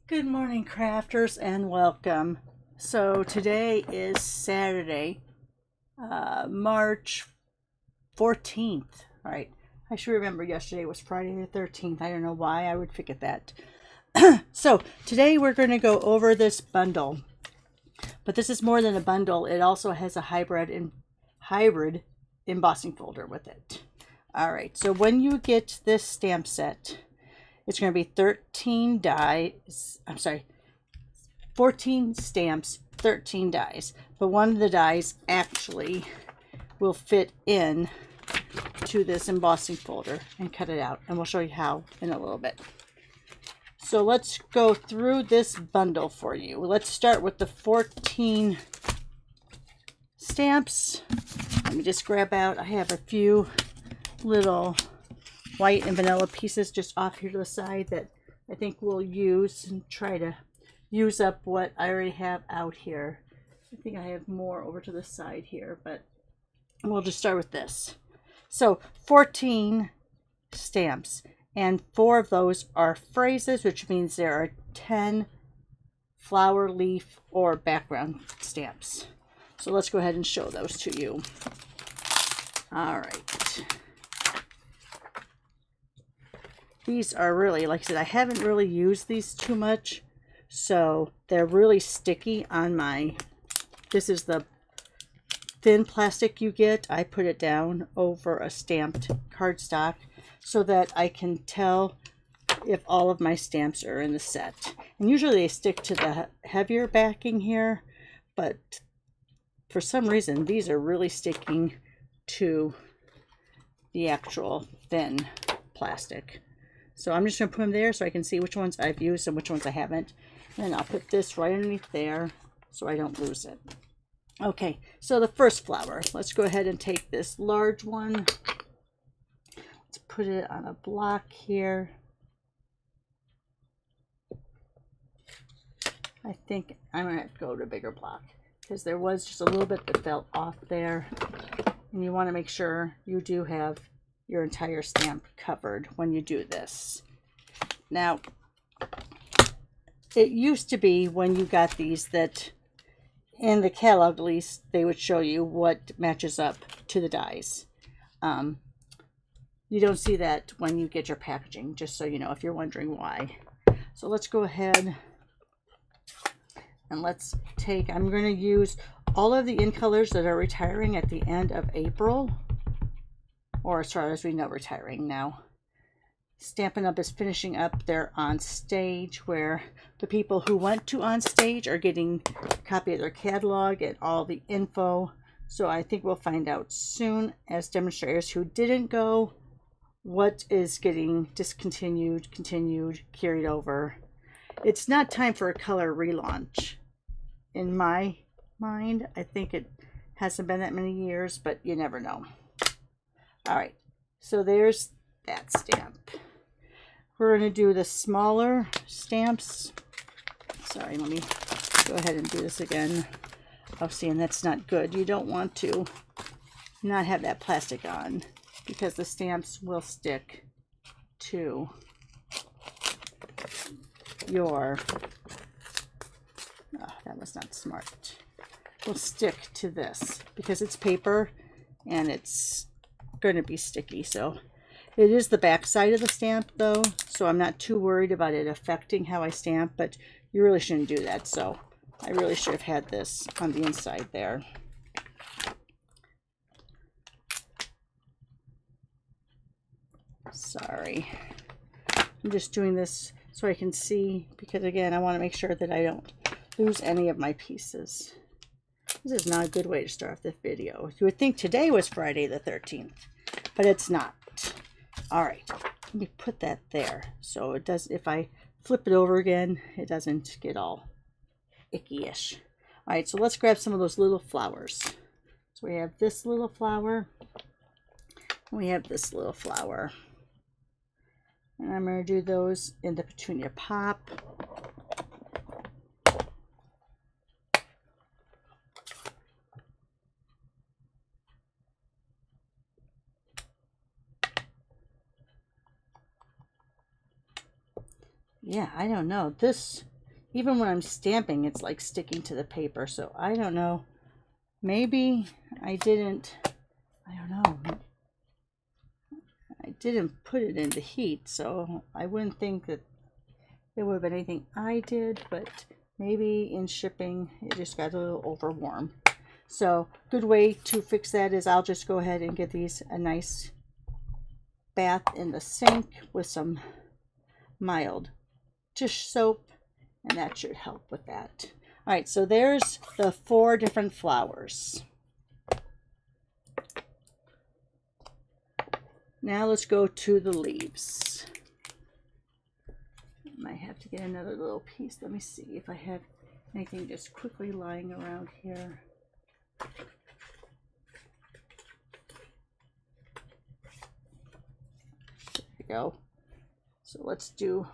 Good morning, crafters, and welcome. So today is Saturday, March 14th. All right, I should remember yesterday was Friday the 13th. I don't know why I would forget that. So today we're going to go over this bundle, but this is more than a bundle. It also has a hybrid embossing folder with it. All right, so when you get this stamp set, it's going to be 13 dies. I'm sorry, 14 stamps, 13 dies. But one of the dies actually will fit in to this embossing folder and cut it out. And we'll show you how in a little bit. So let's go through this bundle for you. Let's start with the 14 stamps. Let me just grab out, I have a few little white and vanilla pieces just off here to the side that I think we'll use and try to use up what I already have out here. I think I have more over to the side here, but we'll just start with this. So 14 stamps, and 4 of those are phrases, which means there are 10 flower, leaf, or background stamps. So let's go ahead and show those to you. All right. These are really, like I said, I haven't really used these too much, so they're really sticky on my, this is the thin plastic you get. I put it down over a stamped cardstock so that I can tell if all of my stamps are in the set. And usually they stick to the heavier backing here, but for some reason these are really sticking to the actual thin plastic. So I'm just going to put them there so I can see which ones I've used and which ones I haven't. And I'll put this right underneath there so I don't lose it. Okay, so the first flower. Let's go ahead and take this large one. Let's put it on a block here. I think I'm going to have to go to a bigger block because there was just a little bit that fell off there. And you want to make sure you do have your entire stamp covered when you do this. Now, it used to be when you got these that in the catalog, at least, they would show you what matches up to the dies. You don't see that when you get your packaging, just so you know, if you're wondering why. So let's go ahead and let's take, I'm going to use all of the in colors that are retiring at the end of April, or as far as we know, retiring now. Stampin' Up! Is finishing up their On Stage, where the people who went to On Stage are getting a copy of their catalog and all the info. So I think we'll find out soon, as demonstrators who didn't go, what is getting discontinued, continued, carried over. It's not time for a color relaunch. In my mind, I think it hasn't been that many years, but you never know. All right, so there's that stamp. We're going to do the smaller stamps. Sorry, let me go ahead and do this again. Oh, see, and that's not good. You don't want to not have that plastic on because the stamps will stick to your, oh, that was not smart. Will stick to this because it's paper and it's going to be sticky. So it is the back side of the stamp though, so I'm not too worried about it affecting how I stamp, but you really shouldn't do that. So I really should have had this on the inside there. Sorry, I'm just doing this so I can see, because again, I want to make sure that I don't lose any of my pieces. This is not a good way to start off this video. You would think today was Friday the 13th, but it's not. All right, let me put that there so it does, if I flip it over again, it doesn't get all icky-ish. All right, so let's grab some of those little flowers. So we have this little flower, and we have this little flower. And I'm going to do those in the Petunia Pop. Yeah, I don't know. This even when I'm stamping, it's like sticking to the paper. So I don't know. Maybe I didn't, I don't know. I didn't put it in the heat, so I wouldn't think that there would have been anything I did, but maybe in shipping it just got a little over warm. So good way to fix that is I'll just go ahead and give these a nice bath in the sink with some mild dish soap, and that should help with that. All right, so there's the 4 different flowers. Now let's go to the leaves. I might have to get another little piece. Let me see if I have anything just quickly lying around here. There we go. So let's do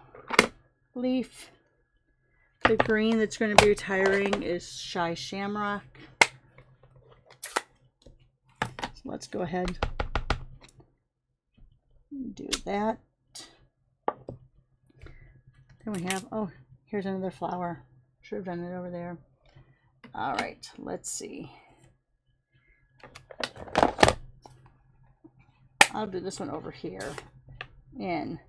leaf. The green that's going to be retiring is Shy Shamrock. So let's go ahead and do that. Then we have, oh, here's another flower. Should have done it over there. All right, let's see. I'll do this one over here in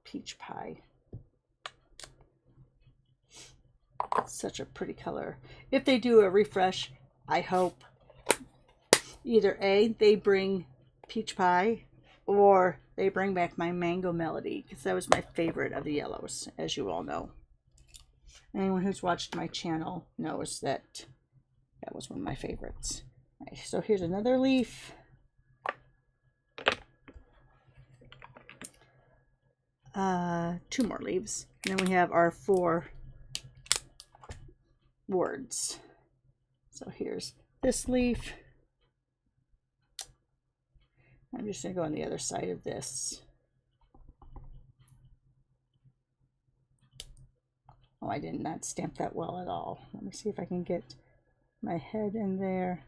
Peach Pie. Such a pretty color. If they do a refresh, I hope either A, they bring Peach Pie, or they bring back my Mango Melody, because that was my favorite of the yellows, as you all know. Anyone who's watched my channel knows that that was one of my favorites. All right, so here's another leaf. 2 more leaves. And then we have our 4 words. So here's this leaf. I'm just going to go on the other side of this. Oh, I did not stamp that well at all. Let me see if I can get my head in there.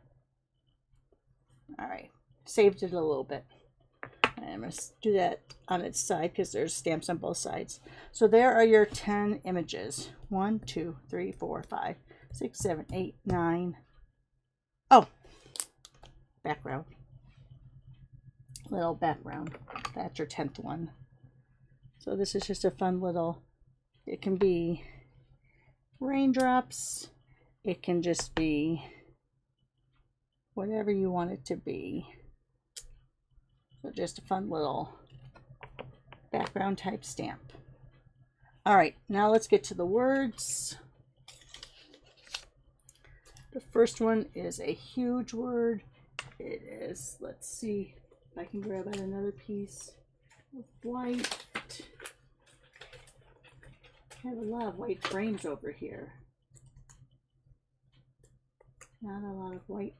All right, saved it a little bit. I'm going to do that on its side because there's stamps on both sides. So there are your 10 images. 1, 2, 3, 4, 5, 6, 7, 8, 9. Oh, background. Little background. That's your 10th one. So this is just a fun little, it can be raindrops. It can just be whatever you want it to be. So just a fun little background type stamp. All right, now let's get to the words. The first one is a huge word. It is, let's see if I can grab out another piece of white. I have a lot of white frames over here. Not a lot of white.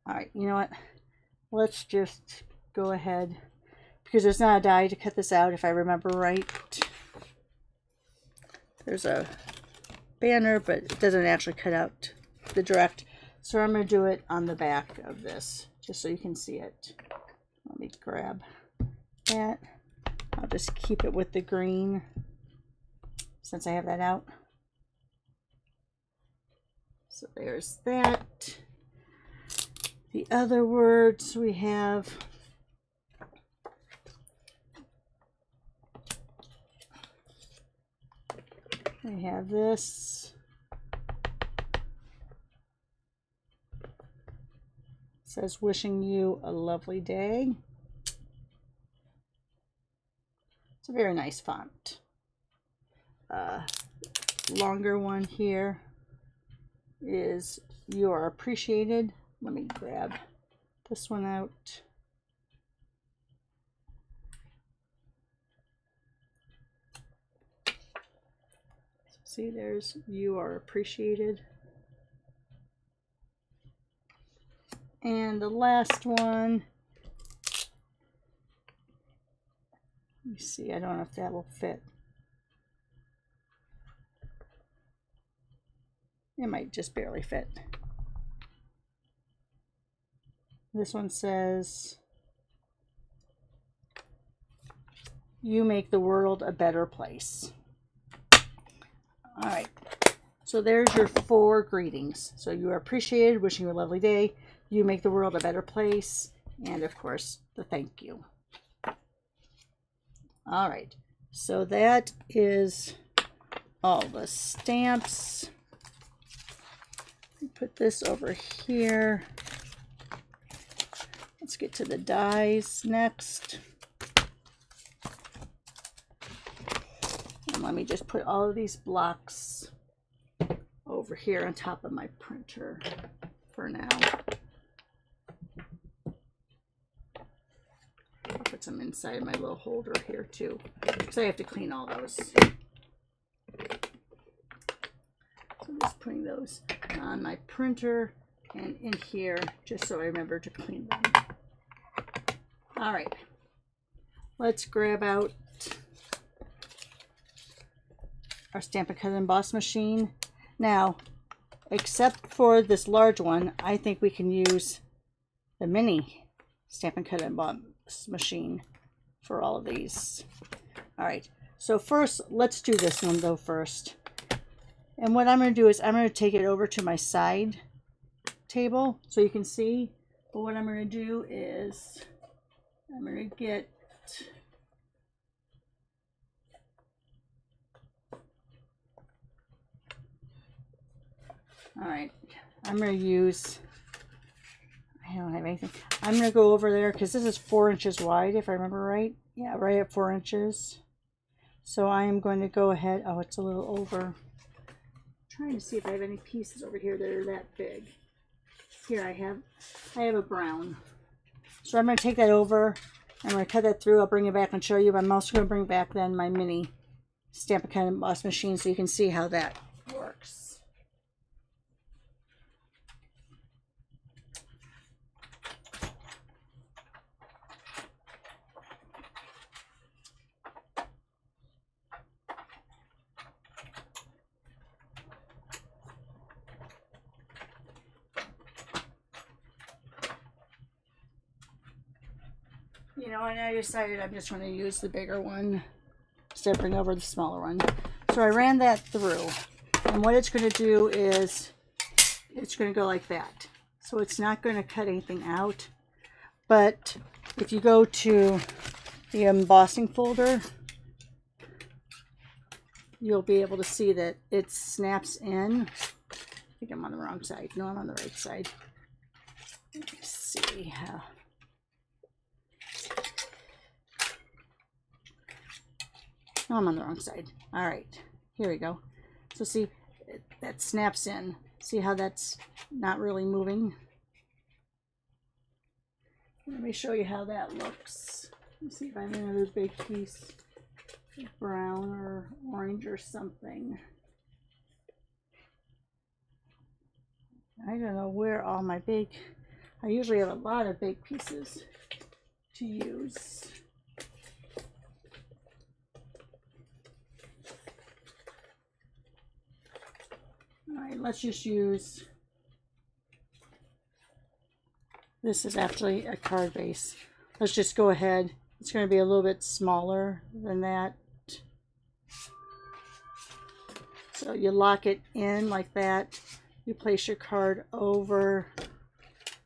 All right, you know what? Let's just go ahead, because there's not a die to cut this out if I remember right. There's a banner, but it doesn't actually cut out the direct. So I'm going to do it on the back of this, just so you can see it. Let me grab that. I'll just keep it with the green since I have that out. So there's that. The other words we have, this. It says wishing you a lovely day. It's a very nice font. Longer one here is you are appreciated. Let me grab this one out. See, there's you are appreciated. And the last one, let me see, I don't know if that will fit. It might just barely fit. This one says, you make the world a better place. All right. So there's your 4 greetings. So you are appreciated, wishing you a lovely day. You make the world a better place. And of course, the thank you. All right. So that is all the stamps. Put this over here. Let's get to the dies next. And let me just put all of these blocks over here on top of my printer for now. I'll put some inside my little holder here too, because I have to clean all those. So I'm just putting those on my printer and in here just so I remember to clean them. All right, let's grab out our Stampin' Cut and Emboss machine. Now, except for this large one, I think we can use the mini Stampin' Cut and Emboss machine for all of these. All right, so first, let's do this one though first. And what I'm going to do is I'm going to take it over to my side table so you can see. But what I'm going to do is I'm going to get all right, I'm going to use, I don't have anything. I'm going to go over there because this is 4 inches wide, if I remember right. Yeah, right at 4 inches. So I am going to go ahead. Oh, it's a little over. I'm trying to see if I have any pieces over here that are that big. Here I have a brown. So I'm going to take that over. I'm going to cut that through. I'll bring it back and show you. But I'm also going to bring back then my mini Stampin' Cut and Emboss machine so you can see how that works. You know, and I decided I'm just going to use the bigger one instead of bring over the smaller one. So I ran that through. And what it's going to do is it's going to go like that. So it's not going to cut anything out. But if you go to the embossing folder, you'll be able to see that it snaps in. I think I'm on the wrong side. No, I'm on the right side. Let me see how. Oh, I'm on the wrong side. All right, here we go. So see, that snaps in. See how that's not really moving? Let me show you how that looks. Let me see if I have another big piece of brown or orange or something. I don't know where all my big, I usually have a lot of big pieces to use. All right, let's just use, this is actually a card base. Let's just go ahead. It's going to be a little bit smaller than that. So you lock it in like that. You place your card over.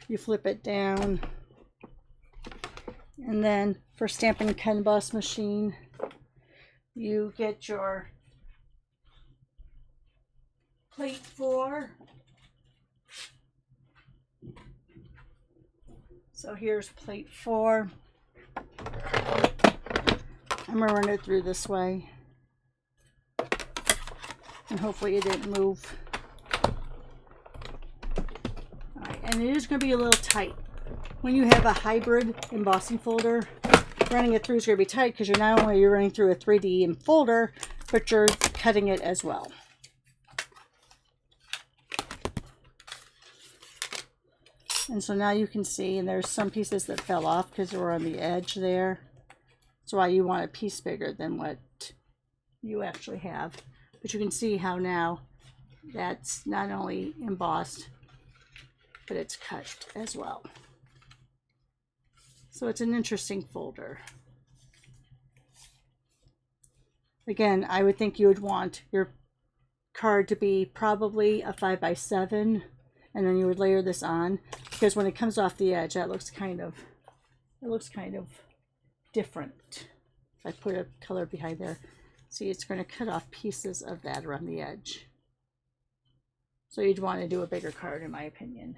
You flip it down. And then for Stampin' Cut and Emboss machine, you get your plate 4. So here's plate 4. I'm going to run it through this way. And hopefully it didn't move. Alright, and it is going to be a little tight. When you have a hybrid embossing folder, running it through is going to be tight because you're not only running through a 3D folder, but you're cutting it as well. And so now you can see, and there's some pieces that fell off because they were on the edge there. That's why you want a piece bigger than what you actually have. But you can see how now that's not only embossed, but it's cut as well. So it's an interesting folder. Again, I would think you would want your card to be probably a 5x7, and then you would layer this on, because when it comes off the edge, that looks kind of, it looks kind of different. If I put a color behind there, see, it's going to cut off pieces of that around the edge. So you'd want to do a bigger card, in my opinion.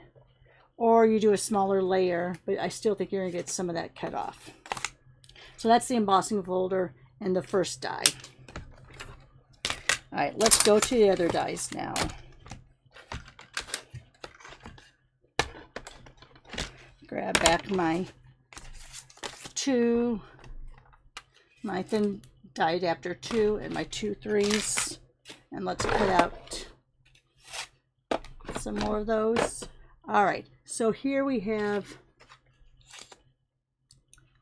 Or you do a smaller layer, but I still think you're going to get some of that cut off. So that's the embossing folder and the first die. All right, let's go to the other dies now. Grab back my my thin die adapter 2 and my 2 3s, and let's cut out some more of those. All right, so here we have,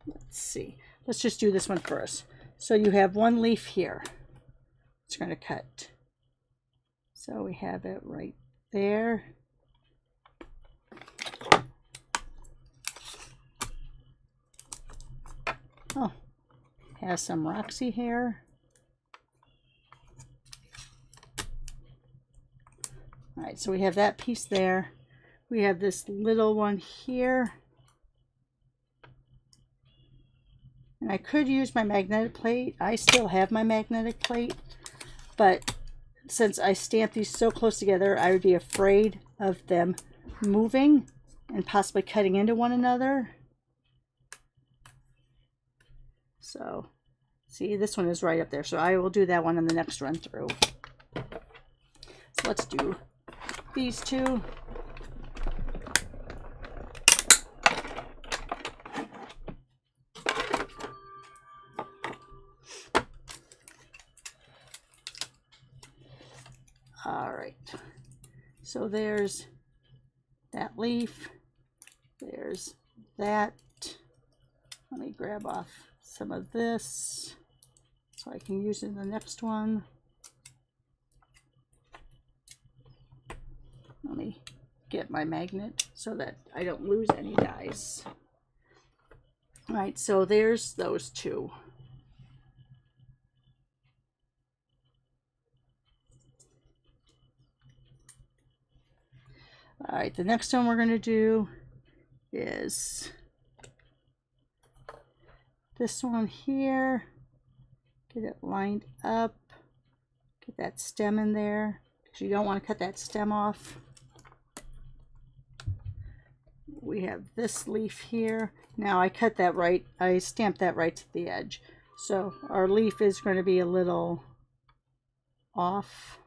let's see, let's just do this one first. So you have one leaf here. It's going to cut. So we have it right there. Oh, has some Roxy hair. All right, so we have that piece there. We have this little one here. And I could use my magnetic plate. I still have my magnetic plate, but since I stamped these so close together, I would be afraid of them moving and possibly cutting into one another. So, see, this one is right up there. So I will do that one on the next run through. So let's do these two. All right. So there's that leaf. There's that. Let me grab off some of this so I can use it in the next one. Let me get my magnet so that I don't lose any dies. All right, so there's those two. All right, the next one we're going to do is this one here. Get it lined up. Get that stem in there, because you don't want to cut that stem off. We have this leaf here. Now I cut that right, I stamped that right to the edge. So our leaf is going to be a little off.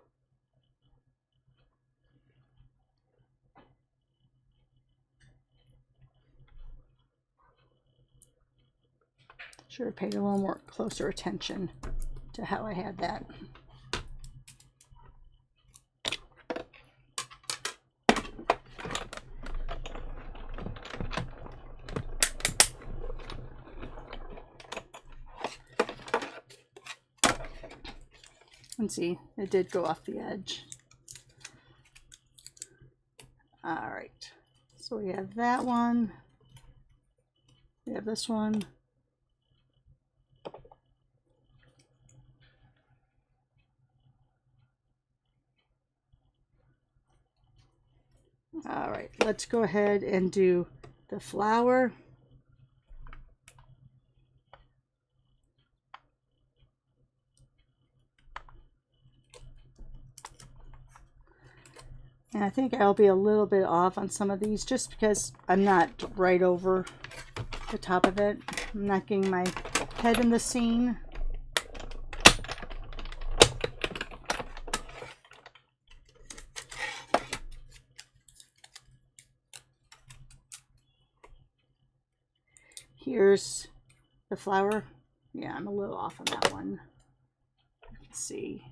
Should have paid a little more closer attention to how I had that. And see, it did go off the edge. All right, so we have that one. We have this one. All right, let's go ahead and do the flower. And I think I'll be a little bit off on some of these just because I'm not right over the top of it. I'm not getting my head in the scene. Here's the flower. Yeah, I'm a little off on that one. Let's see.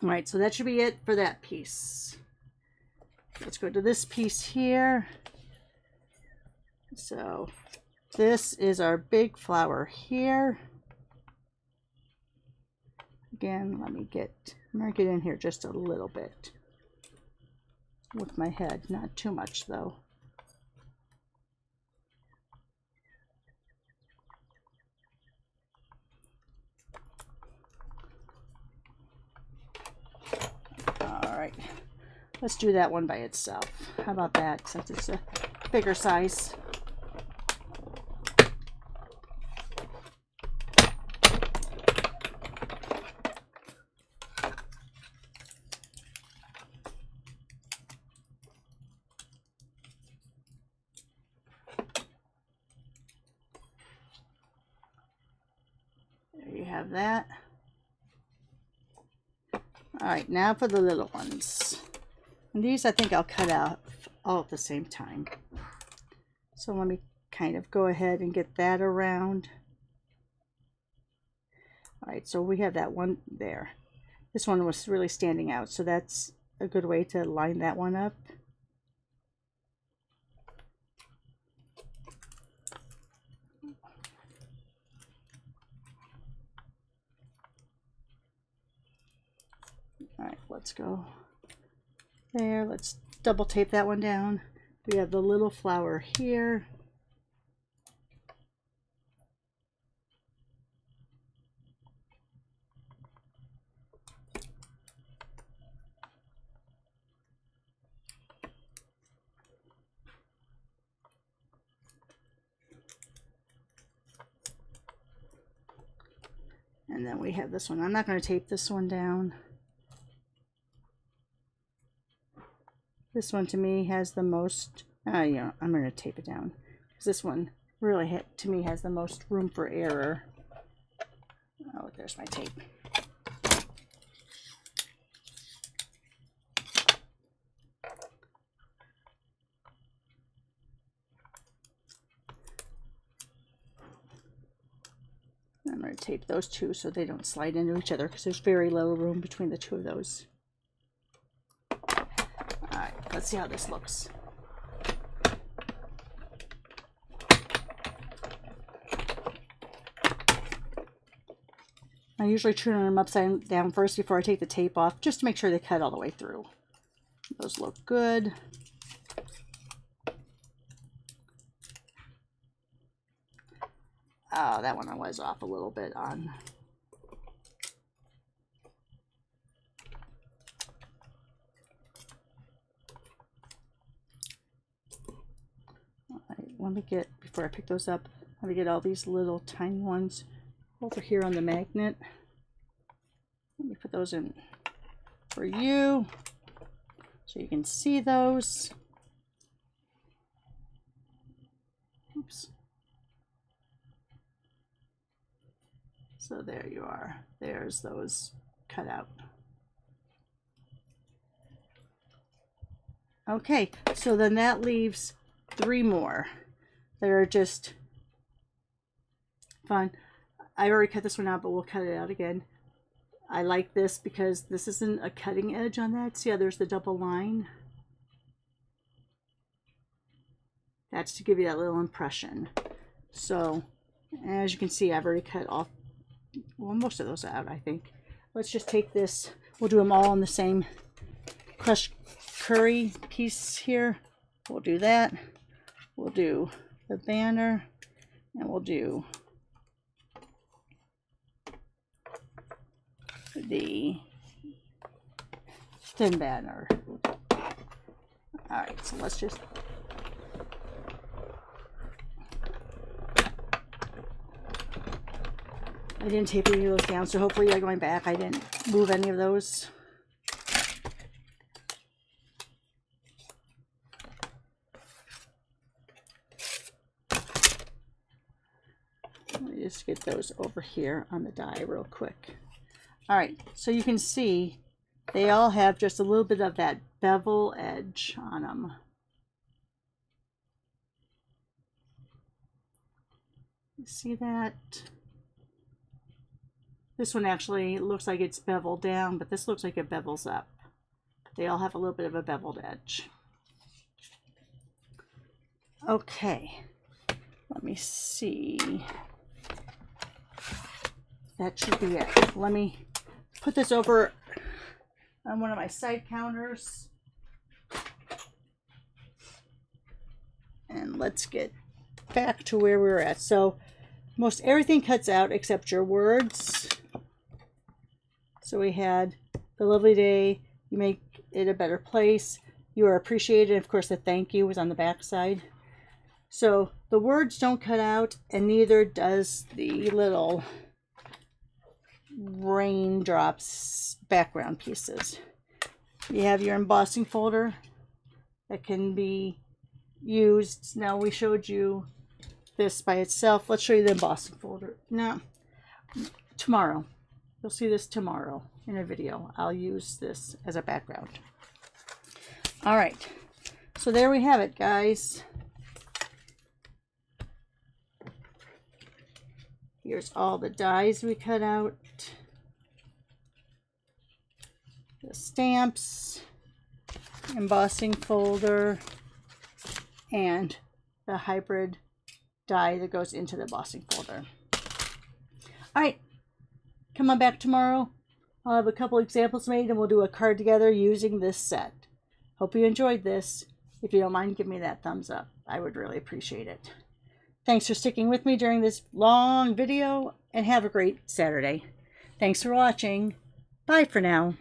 All right, so that should be it for that piece. Let's go to this piece here. So this is our big flower here. Again, I'm gonna get in here just a little bit with my head, not too much though. Let's do that one by itself. How about that, since it's a bigger size? There you have that. All right, now for the little ones. And these I think I'll cut out all at the same time. So let me kind of go ahead and get that around. All right, so we have that one there. This one was really standing out, so that's a good way to line that one up. All right, let's go there. Let's double tape that one down. We have the little flower here. And then we have this one. I'm not going to tape this one down. This one to me has the most, yeah, I'm going to tape it down. Because this one really, to me, has the most room for error. Oh, there's my tape. I'm going to tape those two so they don't slide into each other, because there's very little room between the two of those. Alright, let's see how this looks. I usually turn them upside down first before I take the tape off, just to make sure they cut all the way through. Those look good. Oh, that one I was off a little bit on. All right, let me get, before I pick those up, let me get all these little tiny ones over here on the magnet. Let me put those in for you so you can see those. Oops. So there you are. There's those cut out. Okay, so then that leaves 3 more that are just fun. I already cut this one out, but we'll cut it out again. I like this because this isn't a cutting edge on that. See how there's the double line? That's to give you that little impression. So, as you can see, I've already cut off, well, most of those out, I think. Let's just take this. We'll do them all on the same crushed curry piece here. We'll do that. We'll do the banner, and we'll do the thin banner. All right, so let's just I didn't tape any of those down, so hopefully going back I didn't move any of those. Let me just get those over here on the die real quick. All right, so you can see they all have just a little bit of that bevel edge on them. You see that? This one actually looks like it's beveled down, but this looks like it bevels up. They all have a little bit of a beveled edge. Okay, let me see. That should be it. Let me put this over on one of my side counters. And let's get back to where we were at. So most everything cuts out except your words. So we had the lovely day you make it a better place. You are appreciated. Of course, the thank you was on the back side. So the words don't cut out, and neither does the little raindrops background pieces. You have your embossing folder that can be used. Now we showed you this by itself. Let's show you the embossing folder. Now, tomorrow. You'll see this tomorrow in a video. I'll use this as a background. All right. So there we have it, guys. Here's all the dies we cut out. The stamps, embossing folder, and the hybrid die that goes into the embossing folder. All right, come on back tomorrow. I'll have a couple examples made and we'll do a card together using this set. Hope you enjoyed this. If you don't mind, give me that thumbs up. I would really appreciate it. Thanks for sticking with me during this long video, and have a great Saturday. Thanks for watching. Bye for now.